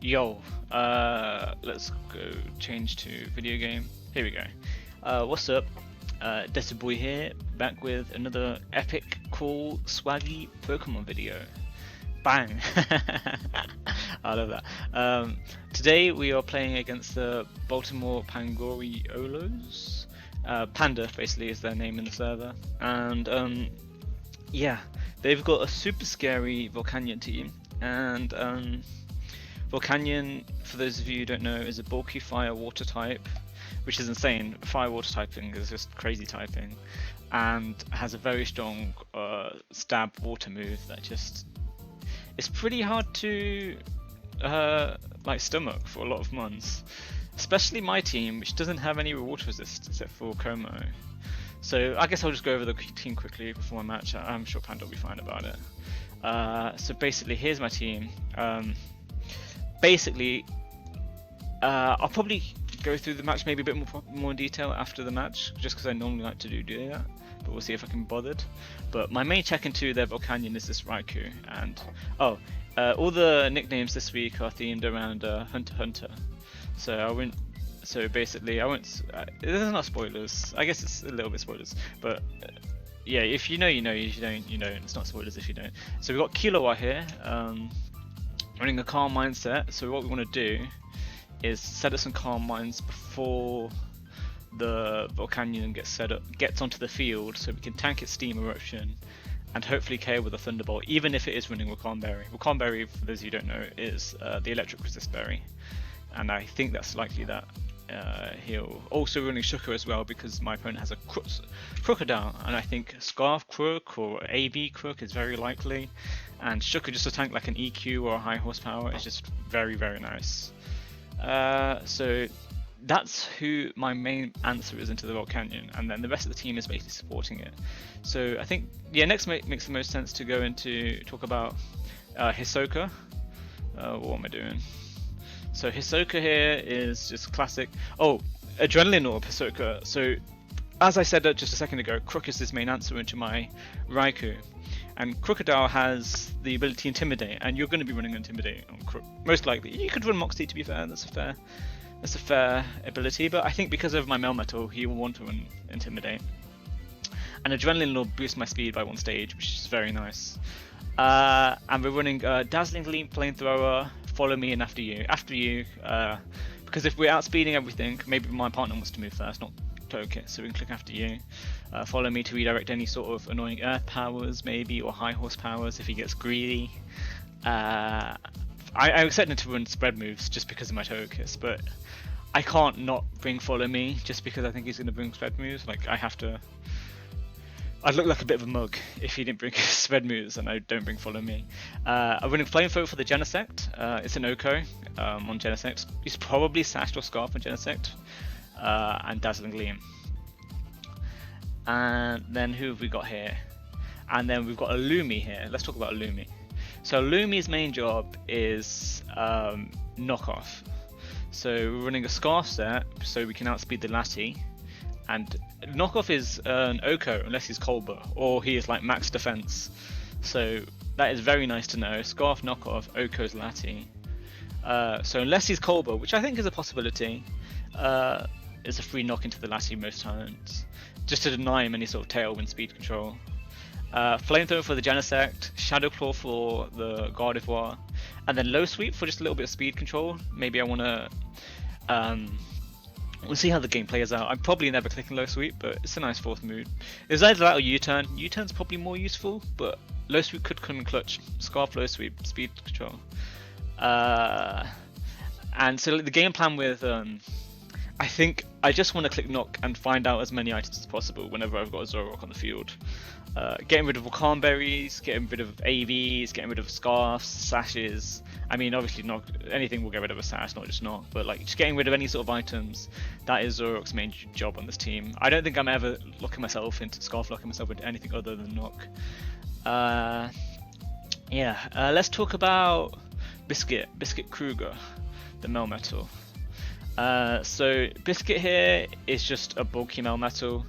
Yo, let's go change to video game. Here we go. What's up? Dessa Boy here, back with another epic, cool, swaggy Pokemon video. Bang! I love that. Today we are playing against the Baltimore Pangorioles. Panda, basically, is their name in the server. And, yeah, they've got a super scary Volcanion team. And, Volcanion, for those of you who don't know, is a bulky fire water type, which is insane. Fire water typing is just crazy typing, and has a very strong stab water move that just it's pretty hard to like stomach for a lot of months, especially my team, which doesn't have any water resist except for Como. So I guess I'll just go over the team quickly before my match. I'm sure Panda will be fine about it. So basically, here's my team. Basically, I'll probably go through the match maybe a bit more in detail after the match, just because I normally like to do that, but we'll see if I can be bothered. But my main check into their Volcanion is this Raikou, and all the nicknames this week are themed around Hunter x Hunter. So I won't. So basically, I won't. This is not spoilers. I guess it's a little bit spoilers, but yeah, if you know, you know. If you don't, you know. It's not spoilers if you don't. So we've got Killua here. Running a calm mindset. So what we want to do is set up some calm minds before the Volcanion gets onto the field, so we can tank its steam eruption and hopefully KO with a Thunderbolt, even if it is running Wakan Berry. Wakan Berry, for those of you who don't know, is the electric resist berry, and I think that's likely that he'll also running Shuka as well, because my opponent has a Crocodile, and I think Scarf Crook or AV Crook is very likely, and Shuka just to tank like an EQ or a high horsepower is just very, very nice. So that's who my main answer is into the Volcanion, and then the rest of the team is basically supporting it. So I think, yeah, next makes the most sense to go into talk about Hisoka. What am I doing? So Hisoka here is just classic. Oh, Adrenaline Orb Hisoka. So as I said just a second ago, Crook is his main answer into my Raikou. And Crocodile has the ability to Intimidate, and you're going to be running Intimidate on Crook. Most likely. You could run Moxie, to be fair, that's a fair ability, but I think because of my Melmetal, he will want to run Intimidate. And Adrenaline Orb boosts my speed by one stage, which is very nice. And we're running Dazzling Gleam, Flamethrower, Follow Me, and After You. After You, because if we're outspeeding everything, maybe my partner wants to move first, not Togekiss, so we can click After You. Follow Me to redirect any sort of annoying earth powers, maybe, or high horse powers if he gets greedy. I expect him to run spread moves just because of my Togekiss, but I can't not bring Follow Me just because I think he's going to bring spread moves. Like, I'd look like a bit of a mug if he didn't bring spread moves and I don't bring Follow Me. I'm running Flamethrower for the Genesect. It's an Oko on Genesect. He's probably Sashed or Scarf on Genesect. And Dazzling Gleam. And then who have we got here? And then we've got a Lumi here. Let's talk about Lumi. So Lumi's main job is knockoff. So we're running a Scarf set so we can outspeed the Lati. And knockoff is an Oko unless he's Colbur, or he is like max defense. So that is very nice to know. Scarf knockoff, Oko's Lati. So unless he's Colbur, which I think is a possibility, it's a free knock into the Lati most times, just to deny him any sort of tailwind speed control. Flamethrower for the Genesect, Shadow Claw for the Gardevoir, and then Low Sweep for just a little bit of speed control. Maybe I want to we'll see how the game plays out. I'm probably never clicking Low Sweep, but it's a nice fourth mood. It's either that or U-turn. U-turn's probably more useful, but Low Sweep could come in clutch. Scarf, Low Sweep, speed control. And so the game plan with I think I just want to click Knock and find out as many items as possible whenever I've got a Zoroark on the field. Getting rid of Wakan Berries, getting rid of AVs, getting rid of Scarfs, Sashes. I mean, obviously not anything will get rid of a Sash, not just Knock, but like just getting rid of any sort of items. That is Zoroark's main job on this team. I don't think I'm ever locking myself into Scarf, locking myself into anything other than Knock. Let's talk about Biscuit Kruger, the Melmetal. So Biscuit here is just a bulky Melmetal.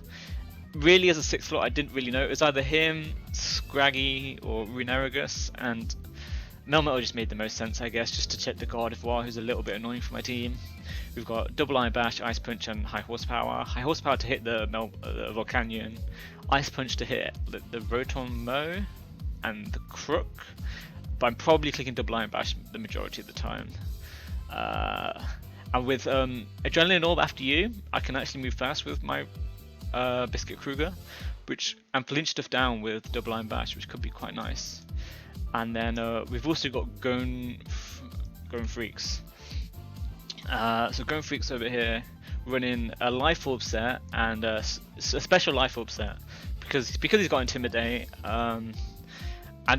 Really, as a 6th slot, I didn't really know. It was either him, Scraggy, or Runerigus, and Melmetal just made the most sense, I guess, just to check the Gardevoir, who's a little bit annoying for my team. We've got Double Iron Bash, Ice Punch, and High Horsepower. High Horsepower to hit the Volcanion, Ice Punch to hit the Rotom Mo and the Crook. But I'm probably clicking Double Iron Bash the majority of the time. And with Adrenaline Orb after you, I can actually move fast with my Biscuit Kruger, which and flinch stuff down with Double Iron Bash, which could be quite nice. And then we've also got Gone Freaks. So Gone Freaks over here running a Life Orb set and a special Life Orb set because he's got Intimidate. And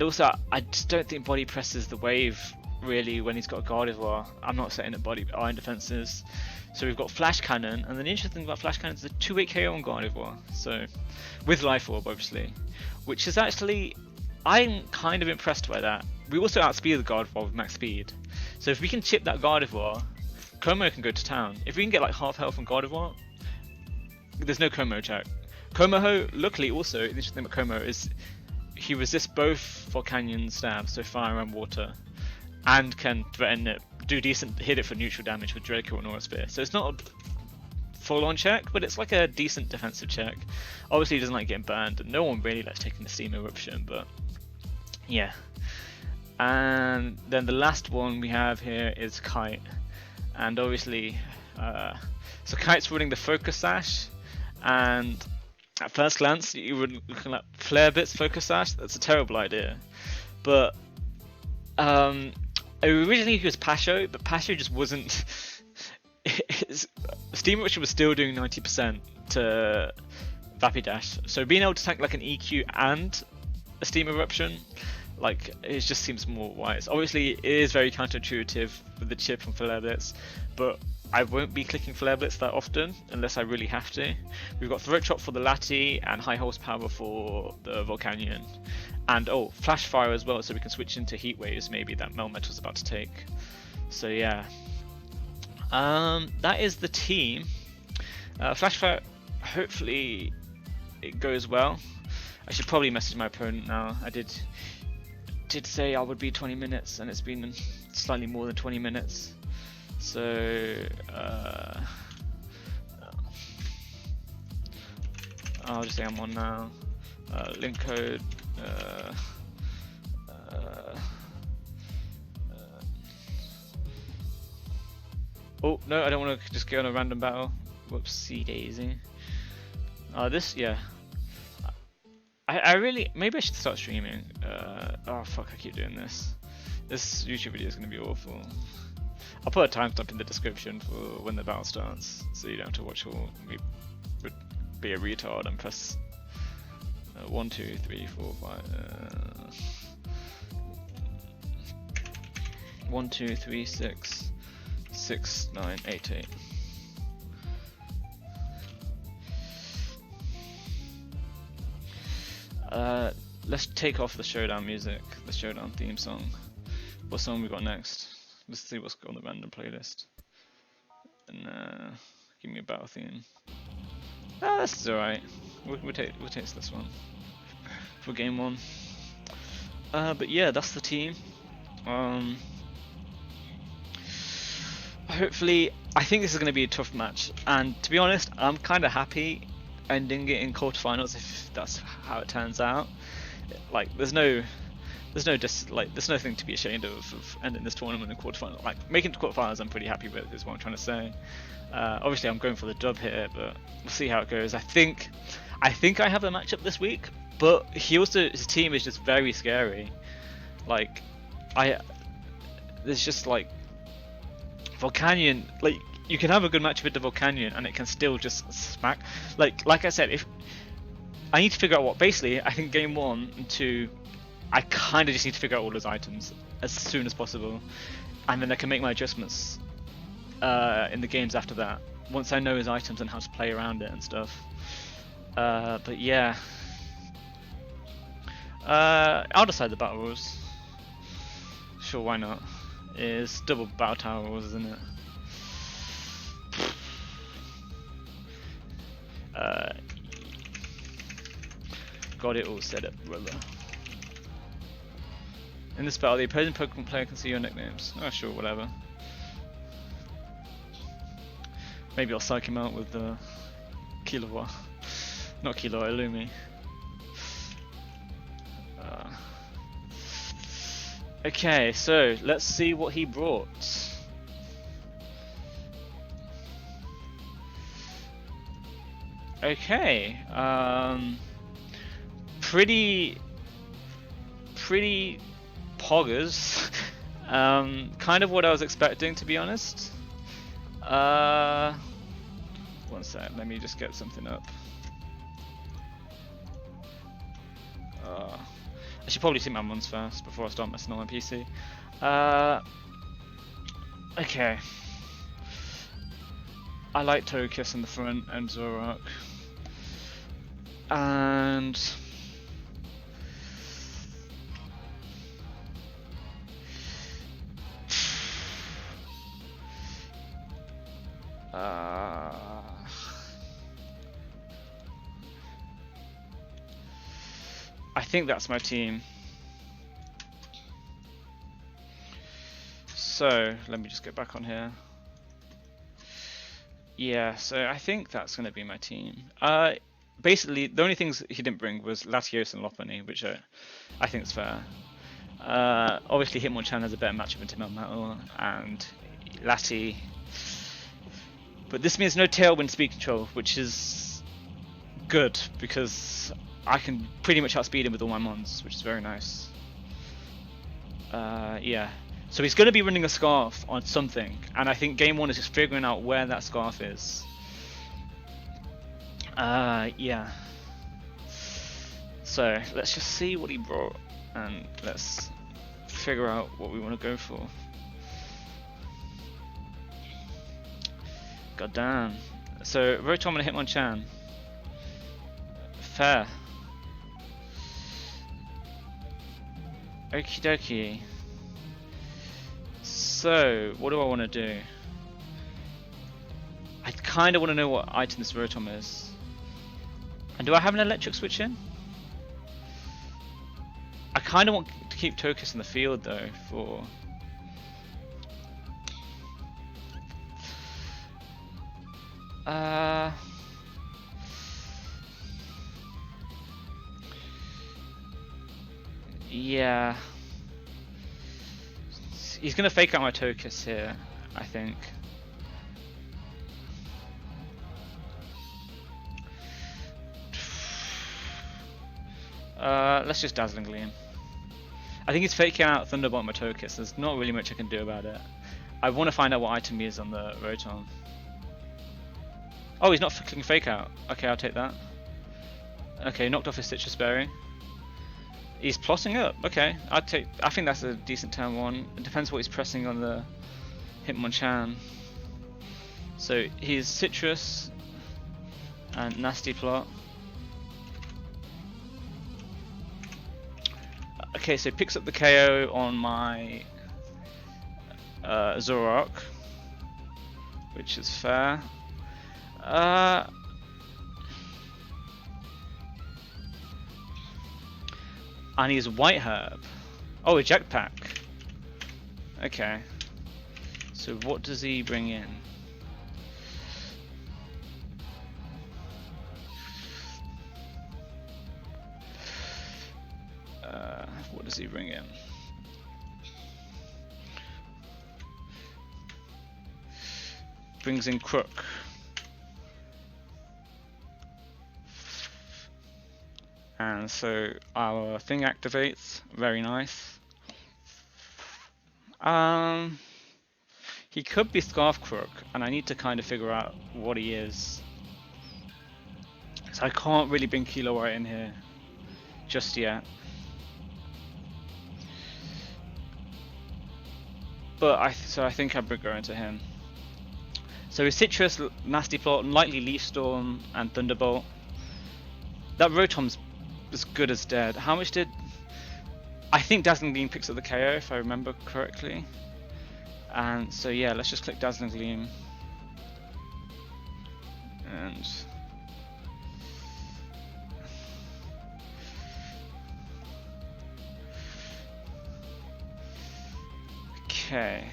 also I just don't think Body presses the wave really when he's got a Gardevoir. I'm not setting up Body Iron defenses. So we've got Flash Cannon, and the interesting thing about Flash Cannon is the 2-hit KO on Gardevoir. So with Life Orb obviously, which is actually, I'm kind of impressed by that. We also outspeed the Gardevoir with max speed. So if we can chip that Gardevoir, Como can go to town. If we can get like half health from Gardevoir, there's no Como check. Como, luckily also, the interesting thing about Como is he resists both Volcanion stabs, so fire and water, and can threaten it, hit it for neutral damage with Draco and Aura Spear. So it's not a full-on check, but it's like a decent defensive check. Obviously he doesn't like getting burned, and no one really likes taking the Steam Eruption, but yeah. And then the last one we have here is Kite, and obviously so Kite's running the Focus Sash, and at first glance you would looking like Flare Blitz Focus Sash. That's a terrible idea, but originally he was Pasho, but Pasho just wasn't. Steam Eruption was still doing 90% to Vapidash, so being able to tank like an EQ and a Steam Eruption, like, it just seems more wise. Obviously it is very counterintuitive with the chip and Flare Blitz, but I won't be clicking Flare Blitz that often unless I really have to. We've got Throat Chop for the Lati and High Horsepower for the Volcanion. And Flash Fire as well, so we can switch into Heat Waves maybe that Melmetal's about to take. So yeah. That is the team. Flash Fire, hopefully it goes well. I should probably message my opponent now. I did say I would be 20 minutes and it's been slightly more than 20 minutes. So I'll just say I'm on now. Link code oh no, I don't want to just go on a random battle. Whoopsie daisy. This, yeah. I really, maybe I should start streaming. Oh fuck, I keep doing this. This YouTube video is going to be awful. I'll put a timestamp in the description for when the battle starts, so you don't have to watch all me be a retard and press 1, 2, 3, 4, 5. 1, 2, 3, 6, 6, 9, 8, 8. Let's take off the showdown music, the showdown theme song. What song we got next? Let's see what's got on the random playlist. And give me a battle theme. This is alright. We'll take this one for game 1. But yeah, that's the team. Hopefully, I think this is going to be a tough match. And to be honest, I'm kind of happy ending it in quarterfinals if that's how it turns out. Like, there's nothing to be ashamed of ending this tournament in quarterfinals. Like, making it to quarterfinals, I'm pretty happy with, is what I'm trying to say. Obviously, I'm going for the dub here, but we'll see how it goes. I think I have a matchup this week, but his team is just very scary. Like, there's just like Volcanion, like, you can have a good matchup with the Volcanion and it can still just smack. Like I said, if I need to figure out what, basically I think game 1 and 2, I kind of just need to figure out all those items as soon as possible, and then I can make my adjustments in the games after that, once I know his items and how to play around it and stuff. But yeah, I'll decide the battle rules. Sure, why not? It's double battle tower rules, isn't it? Got it all set up, brother. In this battle, the opposing Pokemon player can see your nicknames. Oh, sure, whatever. Maybe I'll psych him out with the Killua. Not Killua, Illumi. Okay, so let's see what he brought. Okay, pretty poggers. Kind of what I was expecting, to be honest. One sec, let me just get something up. I should probably see my ones first before I start messing on my PC. Okay. I like Togekiss in the front and Zoroark. And I think that's my team. So let me just get back on here. Yeah, so I think that's going to be my team. Basically, the only things he didn't bring was Latios and Lopunny, which I think is fair. Obviously, Hitmonchan has a better matchup into Melmetal and Lati. But this means no Tailwind speed control, which is good because I can pretty much outspeed him with all my mons, which is very nice. Yeah. So he's going to be running a Scarf on something, and I think game one is just figuring out where that Scarf is. Yeah. So let's just see what he brought, and let's figure out what we want to go for. God damn. So Rotom and Hitmonchan. Fair. Okie dokie. So, what do I want to do? I kind of want to know what item this Rotom is. And do I have an electric switch in? I kind of want to keep Togekiss in the field though for... Yeah. He's going to fake out my Togekiss here, I think. Let's just Dazzling Gleam. I think he's faking out Thunderbolt on my Togekiss. There's not really much I can do about it. I want to find out what item he is on the Rotom. Oh, he's not clicking Fake Out. Okay, I'll take that. Okay, knocked off his Citrus Berry. He's plotting up. Okay, I think that's a decent turn one. It depends what he's pressing on the Hitmonchan. So he's Citrus and Nasty Plot. Okay, so he picks up the KO on my Zoroark, which is fair. And he's White Herb. Oh, a Jetpack. Okay. So what does he bring in? What does he bring in? Brings in Crook. And so our thing activates. Very nice. He could be Scarf Crook, and I need to kind of figure out what he is. So I can't really bring Killua in here just yet. But I think I'd go into him. So his Citrus, Nasty Plot, likely Leaf Storm, and Thunderbolt. That Rotom's as good as dead. How much did... I think Dazzling Gleam picks up the KO if I remember correctly. And so yeah, let's just click Dazzling Gleam. And... Okay.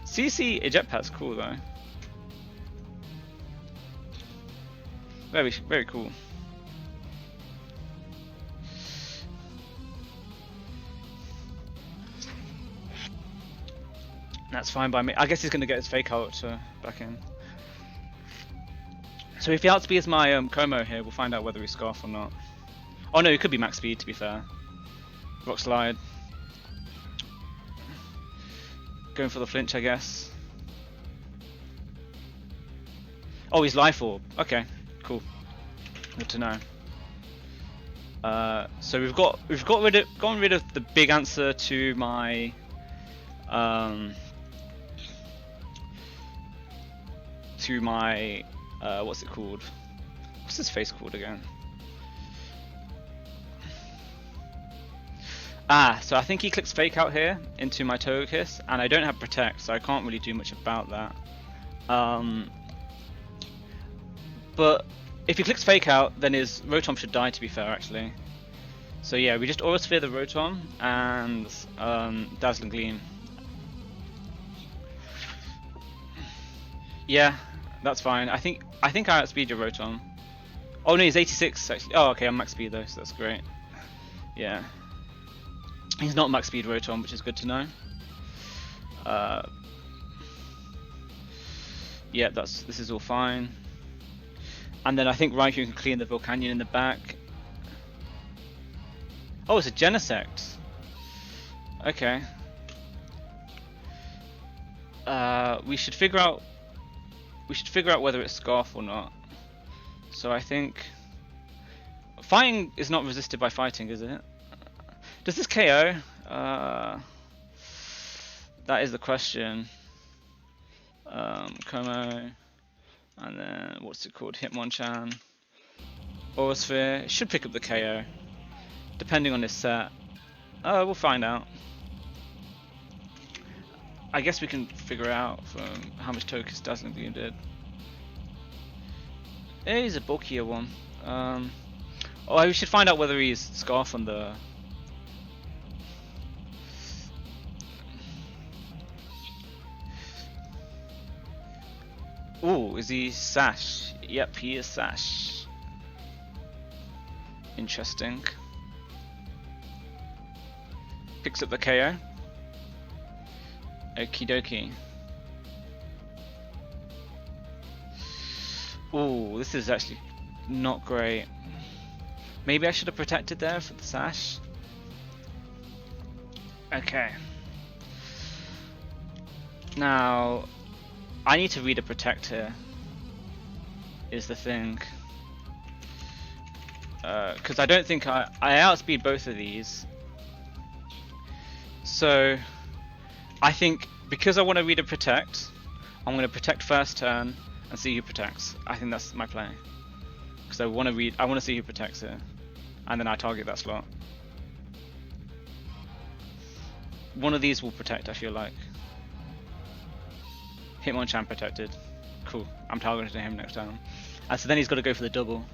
CC eject pad's cool though. Very cool. That's fine by me. I guess he's gonna get his fake out back in. So if he outspeeds my Como here, we'll find out whether he's scarf or not. Oh no, he could be max speed to be fair. Rock slide. Going for the flinch, I guess. Oh, he's life orb. Okay, cool. Good to know. So we've gotten rid of the big answer to my what's it called? What's his face called again? So I think he clicks fake out here into my Togekiss, and I don't have protect, so I can't really do much about that. But if he clicks fake out, then his Rotom should die, to be fair, actually. So yeah, we just Aura Sphere the Rotom and Dazzling Gleam. Yeah, that's fine. I think I outspeed your Rotom. Oh no, he's 86 actually. Oh okay, I'm max speed though, so that's great. Yeah. He's not max speed Rotom, which is good to know. Yeah, this is all fine. And then I think Raikou can clean the Volcanion in the back. Oh, it's a Genesect. Okay. We should figure out whether it's Scarf or not. So I think fighting is not resisted by fighting, is it? Does this KO? That is the question. Como, and then what's it called? Hitmonchan. Aura Sphere. It should pick up the KO, depending on this set. We'll find out. I guess we can figure out from how much Togekiss Dazzling Gleam did. He's a bulkier one. Oh, we should find out whether he's Scarf on the. Ooh, is he Sash? Yep, he is Sash. Interesting. Picks up the KO. Okie dokie. Ooh, this is actually not great. Maybe I should have protected there for the Sash. Okay. Now, I need to read a protect here, is the thing. Because I don't think I outspeed both of these. So, I think because I want to read a protect, I'm going to protect first turn and see who protects. I think that's my play. Because I want to see who protects here. And then I target that slot. One of these will protect, I feel like. Hitmonchan protected. Cool. I'm targeting him next time. And so then he's got to go for the double.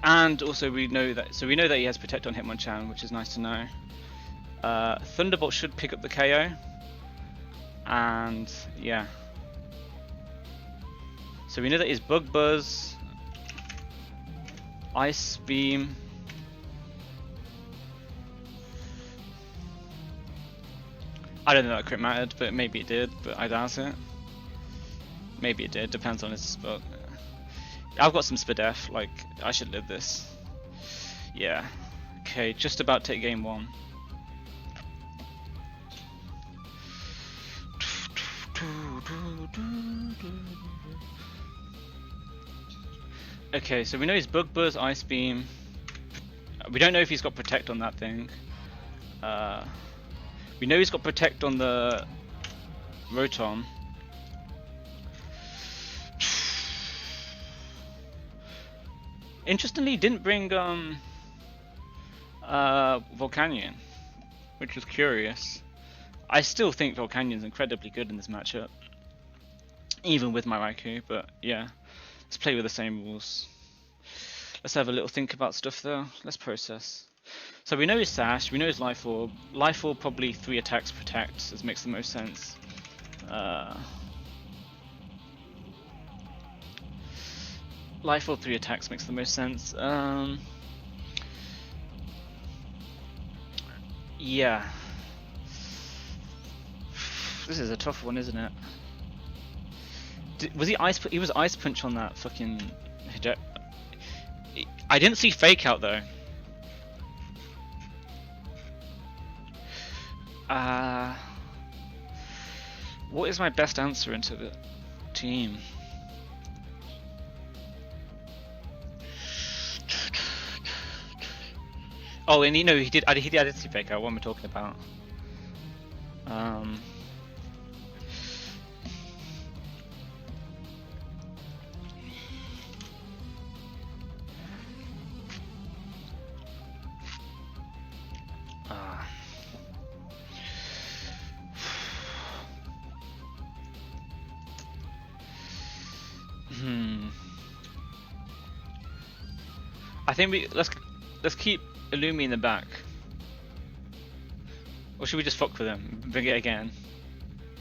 And also we know that he has protect on Hitmonchan, which is nice to know. Thunderbolt should pick up the KO. And yeah. So we know that he's Bug Buzz, Ice Beam. I don't know that crit mattered, but maybe it did, but I doubt it. Maybe it did, depends on his spell. I've got some Spadef, like, I should live this. Yeah. Okay, just about to take game one. Okay, so we know he's Bug Buzz, Ice Beam. We don't know if he's got Protect on that thing. We know he's got Protect on the Rotom. Interestingly, he didn't bring Volcanion, which was curious. I still think Volcanion's incredibly good in this matchup, even with my Raikou, but yeah, let's play with the same rules. Let's have a little think about stuff though. Let's process. So we know his Sash, we know his Life Orb. Life Orb probably 3 attacks protects, as makes the most sense. Life Orb 3 attacks makes the most sense. Yeah. This is a tough one, isn't it? Was he ice? He was Ice Punch on that fucking. I didn't see Fake Out though. What is my best answer into the team? Oh, and you know he did. I did see Fake Out. What am I talking about? I think let's keep Illumi in the back. Or should we just fuck with him? Bring it again.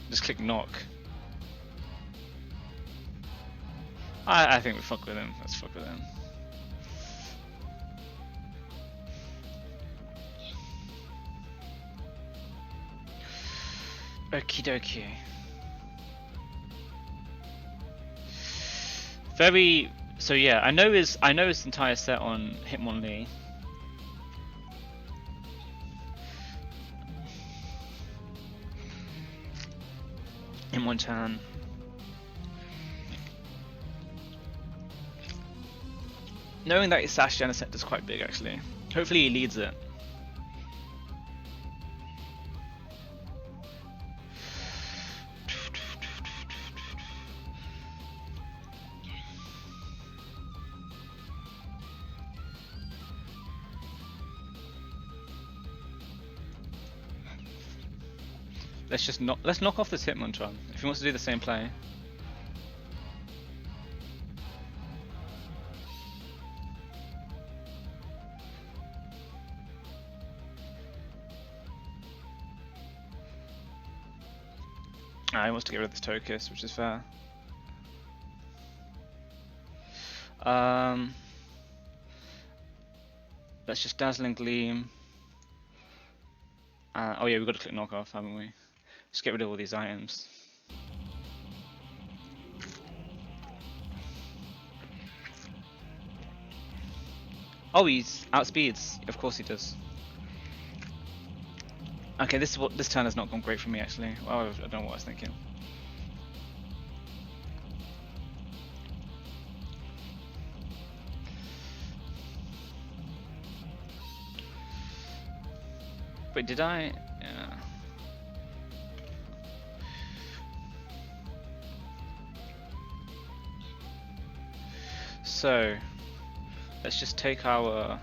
Just click knock. I think we fuck with him. Let's fuck with him. Okie dokie. Very. So yeah, I know his entire set on Hitmonlee. Hitmonchan. Knowing that his Sash Genesect is quite big actually. Hopefully he leads it. Let's knock off this Hitmonchan if he wants to do the same play. He wants to get rid of this Tokus, which is fair. Let's just Dazzling Gleam. Oh yeah, we've got to click knock off, haven't we? Just get rid of all these items. Oh, he's outspeeds. Of course he does. Okay, this turn has not gone great for me actually. Well, I don't know what I was thinking. Wait, did I? Yeah. So, let's just take our...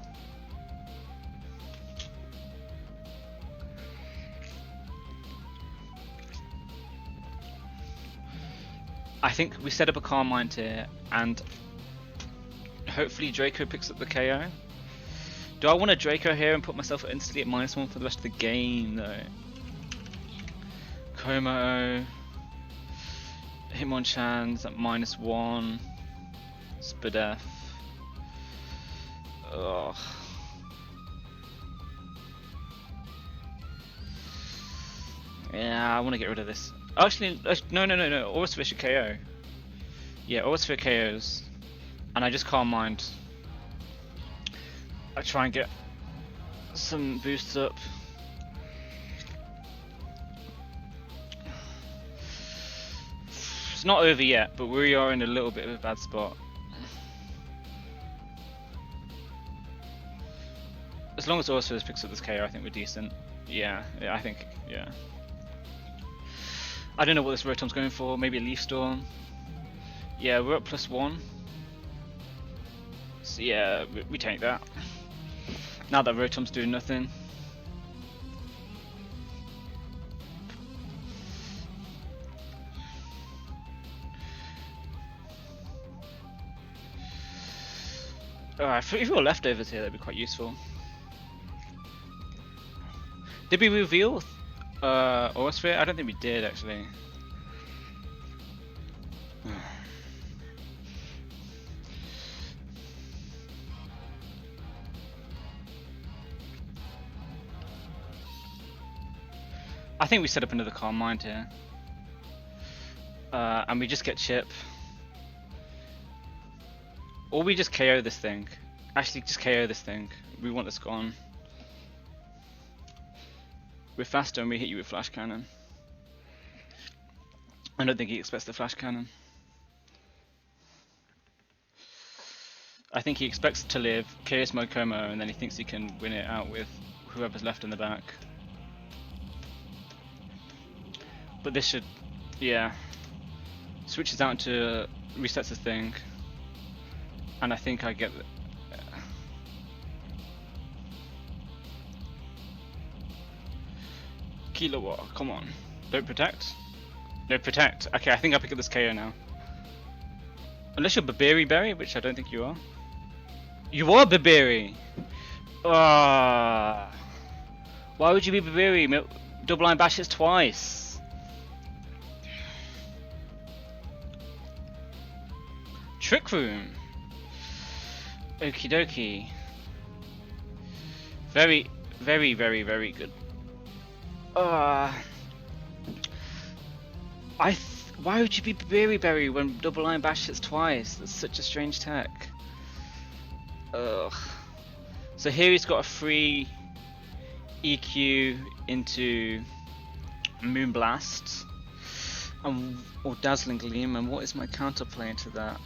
I think we set up a Calm Mind here, and hopefully Draco picks up the KO. Do I want a Draco here and put myself instantly at -1 for the rest of the game though? Como, Hitmonchan's at -1, Spadef. Ugh. Yeah, I want to get rid of this. Actually, no. Aurasphere should KO. Yeah, Aurasphere KOs, and I just Calm Mind. I try and get some boosts up. It's not over yet, but we are in a little bit of a bad spot. As long as Aurasphere picks up this KO, I think we're decent. Yeah, I think, yeah. I don't know what this Rotom's going for, maybe a Leaf Storm. Yeah, we're up +1. So yeah, we take that. Now that Rotom's doing nothing. Alright, if we were leftovers here, that'd be quite useful. Did we reveal Aurasphere? I don't think we did actually. I think we set up another Calm Mind here. And we just get Chip. Or we just KO this thing. Actually, just KO this thing. We want this gone. We're faster and we hit you with Flash Cannon. I don't think he expects the Flash Cannon. I think he expects to live, KO Mokomo, and then he thinks he can win it out with whoever's left in the back. But this should, yeah. Switches out into resets the thing. And I think I get Kilowatt, come on. Don't protect? No, protect. Okay, I think I pick up this KO now. Unless you're Babiri Berry, which I don't think you are. You are Babiri! Why would you be Babiri? Double line bash hits twice. Trick Room. Okie dokie. Very, very, very, very good. Why would you be Berry Berry when double line bash hits twice? That's such a strange tech. Ugh. So here he's got a free EQ into Moonblast or Dazzling Gleam, and what is my counterplay into that?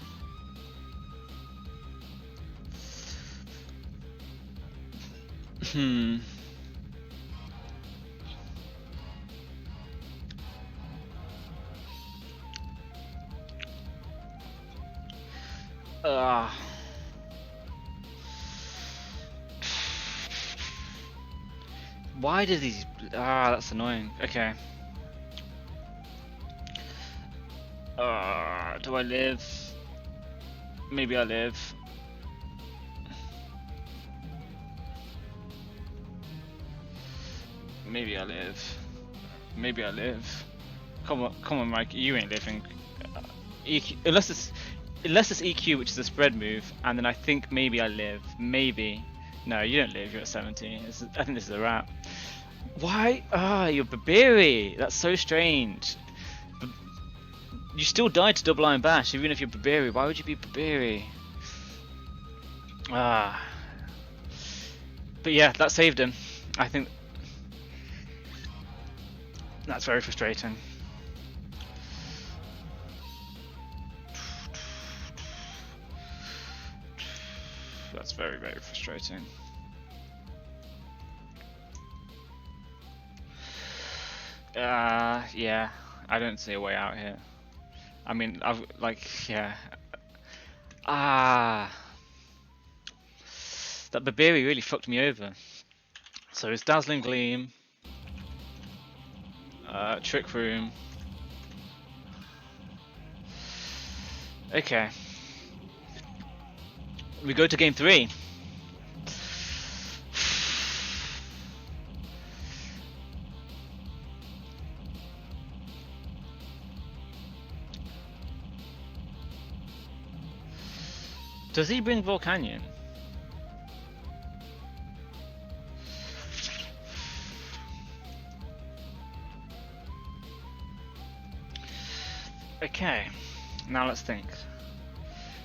Why do these? That's annoying. Okay. Do I live? Maybe I live. Maybe I live. Maybe I live. Come on, Mike. You ain't living. EQ, unless it's EQ, which is a spread move, and then I think maybe I live. Maybe. No, you don't live. You're at 70. I think this is a wrap. Why? You're Babiri. That's so strange. You still died to double line bash, even if you're Babiri. Why would you be Babiri? But yeah, that saved him. I think that's very frustrating. That's very, very frustrating. Yeah, I don't see a way out here. I mean, yeah. That Babiri really fucked me over. So it's Dazzling Gleam, Trick Room. Okay. We go to game 3. Does he bring Volcanion? Okay, now let's think.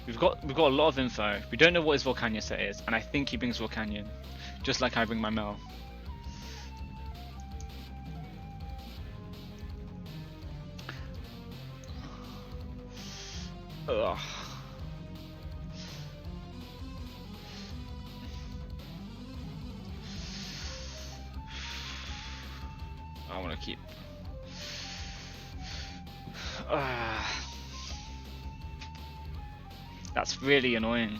We've got a lot of info. We don't know what his Volcanion set is, and I think he brings Volcanion, just like I bring my Mel. Ugh. I want to keep. That's really annoying.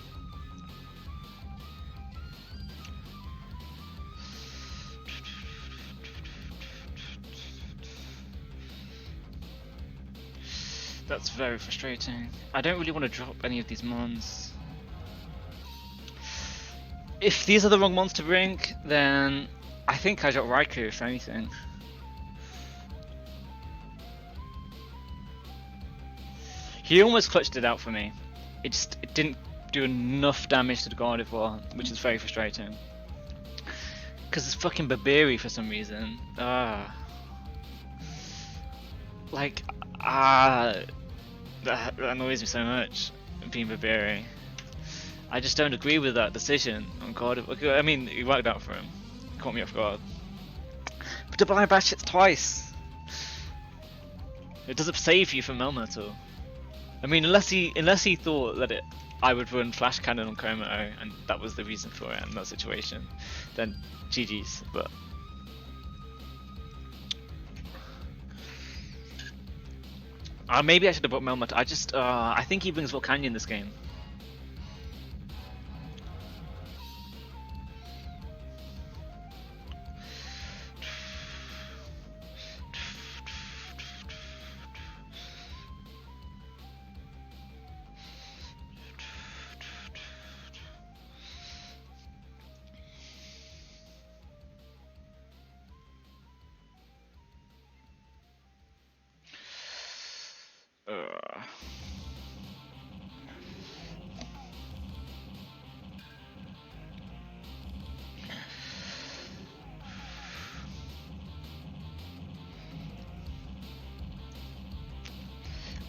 That's very frustrating. I don't really want to drop any of these mons. If these are the wrong mons to bring, then I think I got Raikou, if anything. He almost clutched it out for me. It didn't do enough damage to the Gardevoir, which is very frustrating. Because it's fucking Babiri for some reason. Like, that annoys me so much, being Babiri. I just don't agree with that decision on Gardevoir. I mean, it worked out for him. Caught me off guard. But to buy bash hits twice! It doesn't save you from Melmetal. I mean, unless he thought that I would run Flash Cannon on Komodo, and that was the reason for it in that situation, then GG's. But maybe I should have brought Melmetal. I think he brings Volcanion in this game.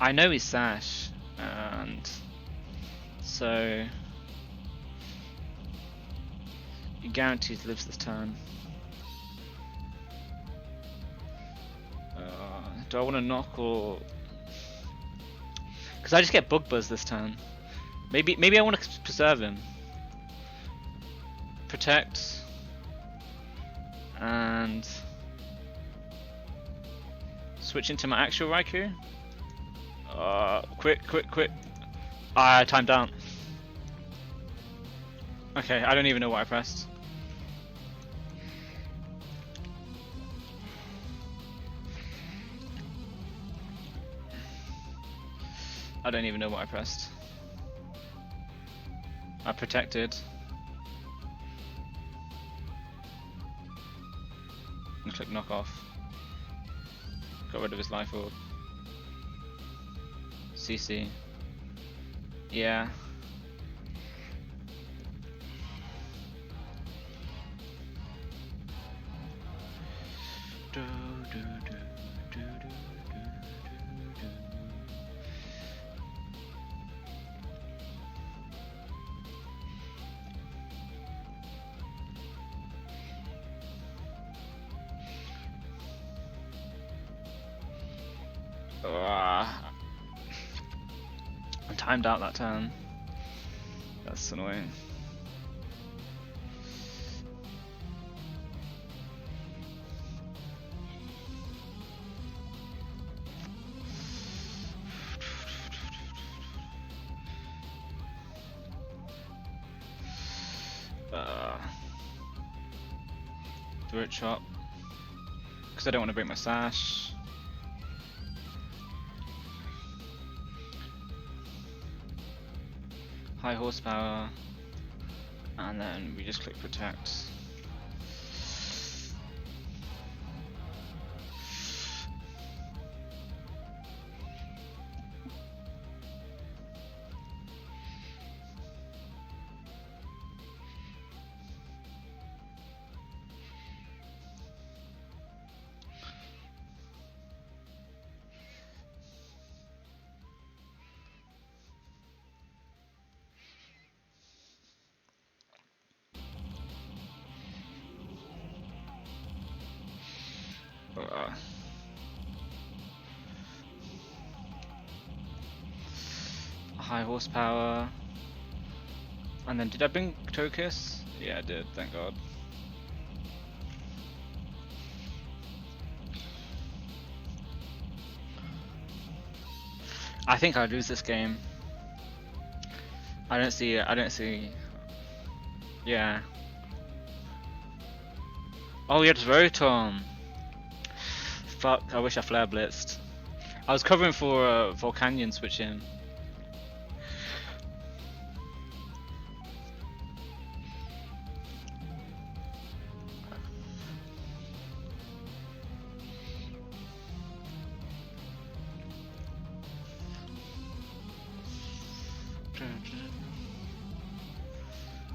I know he's Sash, and so he guaranteed lives this turn. Do I want to knock or? Because I just get Bug Buzz this turn. Maybe I want to preserve him. Protect. And switch into my actual Raikou. Quick. I timed out. Okay, I don't even know what I pressed. I don't even know what I pressed. I protected. And click knock off. Got rid of his life orb. CC. Yeah. I timed out that turn. That's annoying. Throat chop. Because I don't want to break my sash. High horsepower, and then we just click protect. High horsepower, and then did I bring Tokus? Yeah, I did, thank God. I think I'd lose this game. I don't see. Yeah. Oh, he had Rotom. Fuck, I wish I flare blitzed. I was covering for Volcanion switch in.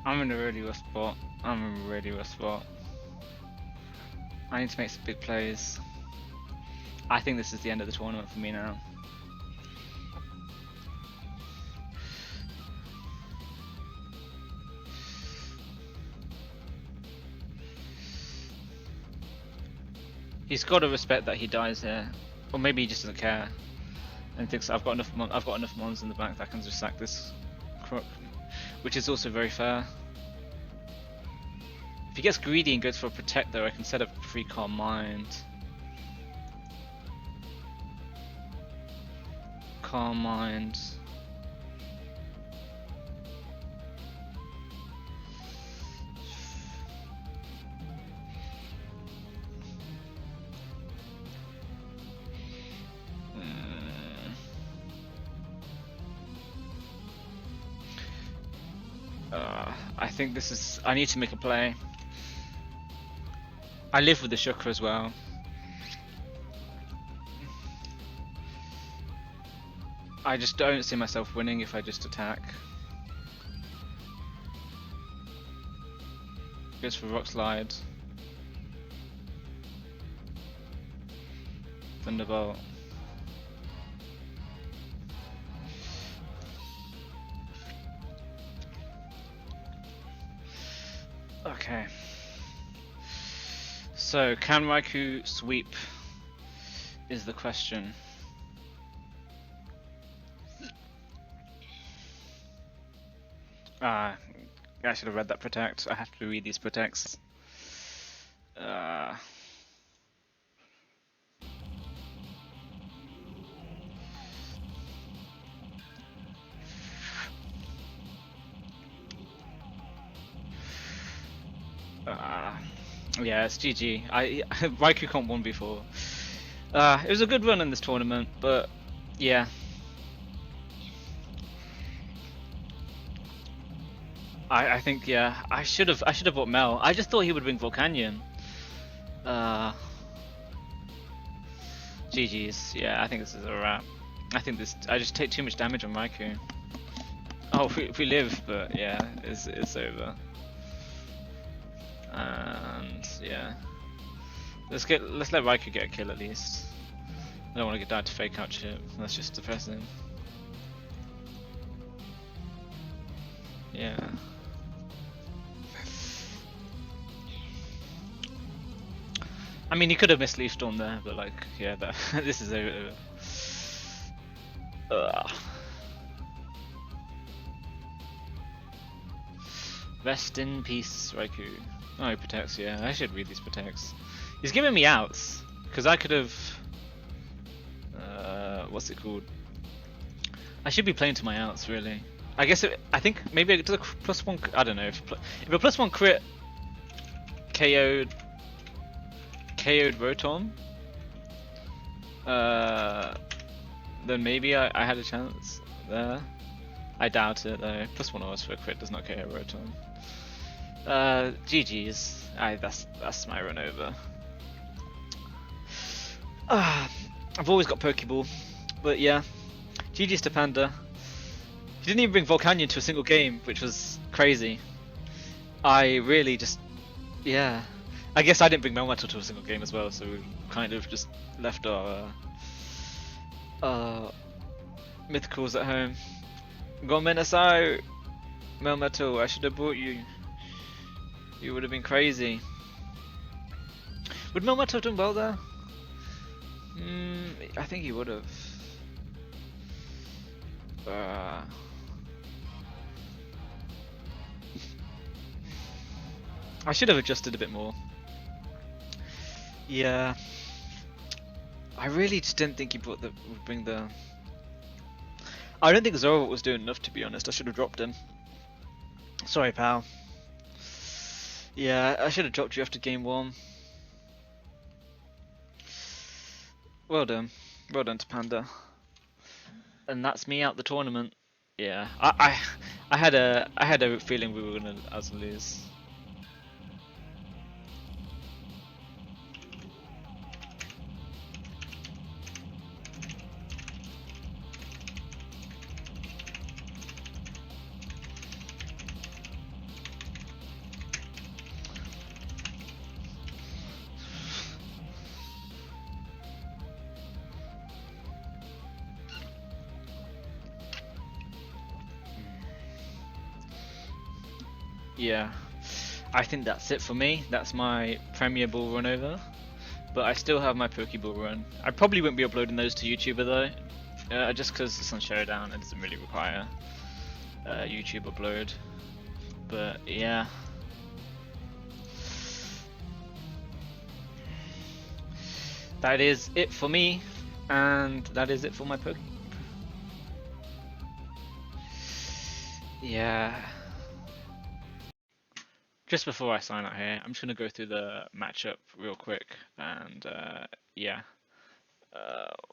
I'm in a really rough spot. I'm in a really rough spot. I need to make some big plays. I think this is the end of the tournament for me now. He's got to respect that he dies here, or maybe he just doesn't care and thinks I've got enough. I've got enough mons in the bank that I can just sack this crook, which is also very fair. If he gets greedy and goes for a protect, though, I can set up free calm mind. Calm mind. I think this is. I need to make a play. I live with the Shukra as well. I just don't see myself winning if I just attack. Goes for rock slide. Thunderbolt. Okay. So, can Raikou sweep is the question. I should have read that protect. I have to read these protects. Yeah, it's GG. Raikou can't 1v4. It was a good run in this tournament, but yeah. I think I should have bought Mel. I just thought he would bring Volcanion. GG's. Yeah, I think this is a wrap. I think I just take too much damage on Raikou. Oh, if we live, but yeah, it's over. And yeah, let's let Raikou get a kill at least. I don't want to get died to fake out shit. That's just depressing. Yeah. I mean, he could have missed Leaf Storm there, but like, yeah, this is over. Rest in peace, Raikou. Oh, he protects, yeah. I should read these protects. He's giving me outs, because I could have... what's it called? I should be playing to my outs, really. I guess I think maybe it does a +1... I don't know. If a +1 crit KO'd Rotom, then maybe I had a chance there. I doubt it, though. +1 always for a crit does not KO Rotom. GG's. That's my run over. I've always got Pokeball, but yeah. GG's to Panda. He didn't even bring Volcanion to a single game, which was crazy. I really just, yeah. I guess I didn't bring Melmetal to a single game as well, so we kind of just left our mythicals at home. Got Menasau! Melmetal, I should have brought you. You would have been crazy. Would Melmetal have done well there? I think he would have. I should have adjusted a bit more. Yeah. I really just didn't think he would bring the... I don't think Zoroark was doing enough, to be honest. I should have dropped him. Sorry, pal. Yeah, I should have dropped you after game 1. Well done. Well done to Panda. And that's me out the tournament. Yeah. I had a feeling we were gonna lose. yeah, I think that's it for me. That's my Premier Ball run over. But I still have my Pokeball run. I probably won't be uploading those to YouTube though, just because it's on Showdown and it doesn't really require YouTube upload. But yeah, that is it for me, and that is it for my Poke. Yeah. Just before I sign out here, I'm just gonna go through the matchup real quick, and yeah,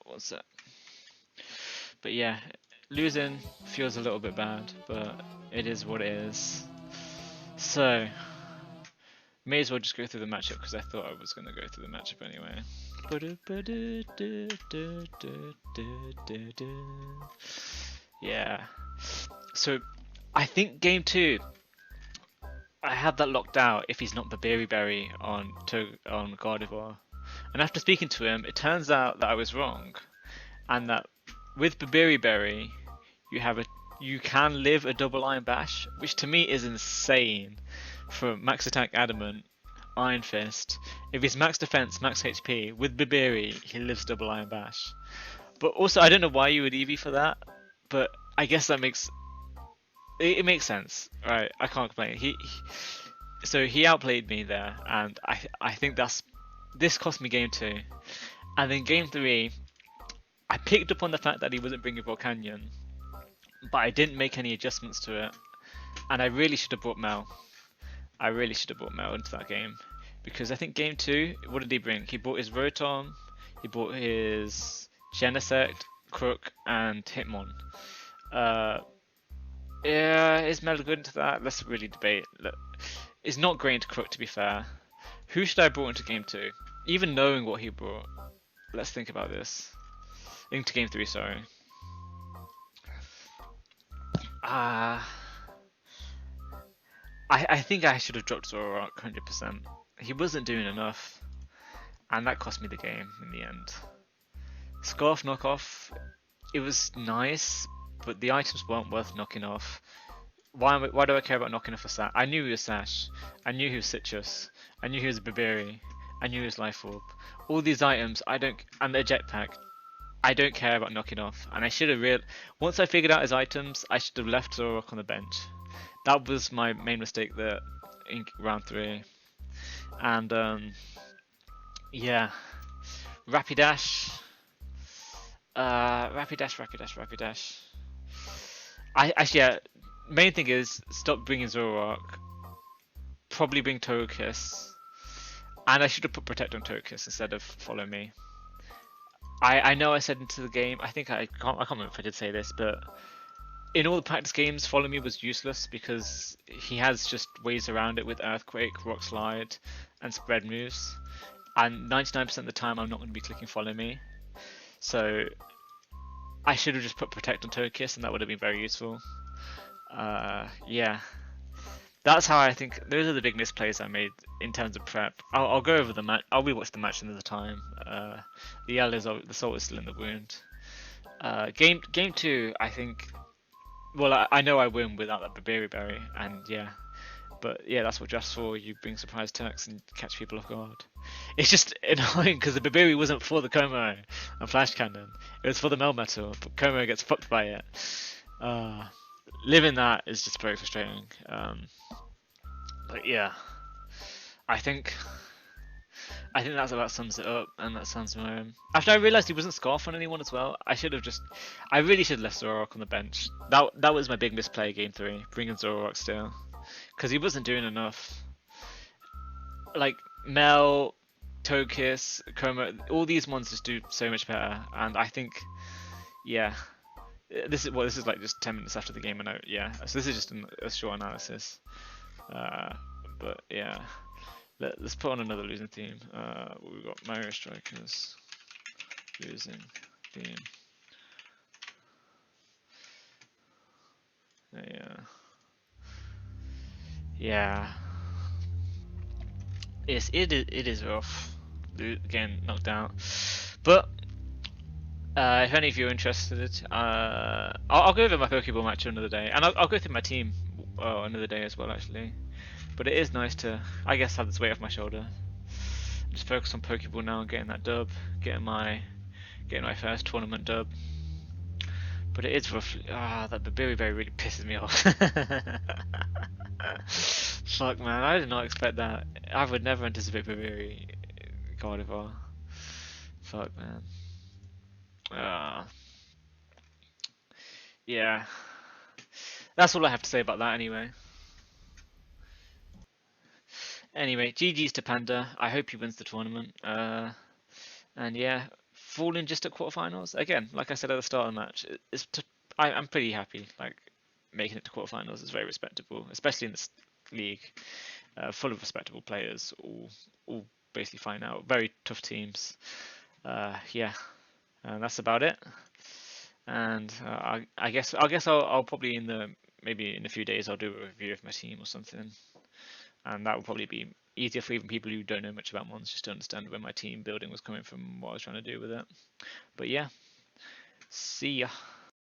what's that? But yeah, losing feels a little bit bad, but it is what it is. So, may as well just go through the matchup because I thought I was going to go through the matchup anyway. Yeah. So, I think game 2, I have that locked out if he's not the Berry Berry on Gardevoir. And after speaking to him, it turns out that I was wrong, and that with Berry Berry, you can live a double Iron Bash, which to me is insane for Max Attack Adamant, Iron Fist. If he's max defense, max HP, with Biberi, he lives double Iron Bash. But also, I don't know why you would EV for that, but I guess that makes it makes sense, right? I can't complain. So he outplayed me there, and I think this cost me game 2, and then game 3, I picked up on the fact that he wasn't bringing Volcanion, but I didn't make any adjustments to it, and I really should have brought Mel. I really should have brought Mel into that game, because I think game 2, what did he bring? He brought his Rotom, he brought his Genesect, Crook, and Hitmon. Yeah, is Mel good into that? Let's really debate. Look, it's not great into Crook, to be fair. Who should I have brought into game 2? Even knowing what he brought. Let's think about this. Into game 3, sorry. I think I should have dropped Zoroark 100%. He wasn't doing enough, and that cost me the game in the end. Scarf knockoff, it was nice, but the items weren't worth knocking off. Why do I care about knocking off a Sash? I knew he was Sash. I knew he was Citrus. I knew he was Biberi. I knew he was Life Orb. All these items, and the Jetpack, I don't care about knocking off. And I should have once I figured out his items, I should have left Zoroark on the bench. That was my main mistake there in round 3. And yeah, Rapidash. Rapidash. Yeah. Main thing is stop bringing Zoroark. Probably bring Togekiss, and I should have put Protect on Togekiss instead of Follow Me. I know I said into the game. I think I can't remember if I did say this, but in all the practice games, Follow Me was useless because he has just ways around it with Earthquake, Rock Slide, and Spread moves. And 99% of the time, I'm not going to be clicking Follow Me. So I should have just put Protect on Togekiss, and that would have been very useful. Yeah, that's how I think. Those are the big misplays I made in terms of prep. I'll go over the match. I'll rewatch the match another time. The salt is still in the wound. Game 2, I think. Well, I know I win without that Berry Berry, and yeah. But yeah, that's what Just for. You bring surprise attacks and catch people off guard. It's just annoying because the Babiri wasn't for the Como and Flash Cannon. It was for the Melmetal, but Como gets fucked by it. Living that is just very frustrating. But yeah, I think that's about sums it up, and that sounds my own. After I realised he wasn't Scarf on anyone as well, I really should have left Zoroark on the bench. That was my big misplay game 3, bringing Zoroark still, because he wasn't doing enough. Like Mel, Togekiss, Chroma, all these monsters do so much better, and I think, yeah, this is like just 10 minutes after the game, I know, yeah. So this is just a short analysis, but yeah. Let's put on another losing theme. We've got Mario Strikers losing theme. Yeah. Yes, it is rough. Again, knocked out. But if any of you are interested, I'll go over my Pokeball match another day, and I'll go through my team another day as well actually. But it is nice to, I guess, have this weight off my shoulder. Just focus on Pokeball now and getting that dub, getting my first tournament dub. But it is roughly that Babiri really pisses me off. Fuck man, I did not expect that. I would never anticipate Babiri Gardevoir. Fuck man. Ah, yeah. That's all I have to say about that anyway. Anyway, GG's to Panda. I hope he wins the tournament. And yeah, falling just at quarterfinals again. Like I said at the start of the match, I'm pretty happy. Like making it to quarterfinals is very respectable, especially in this league, full of respectable players, all basically fine out. Very tough teams. Yeah, and that's about it. And I guess I'll probably maybe in a few days I'll do a review of my team or something, and that will probably be easier for even people who don't know much about Mons just to understand where my team building was coming from, what I was trying to do with it. But yeah, see ya.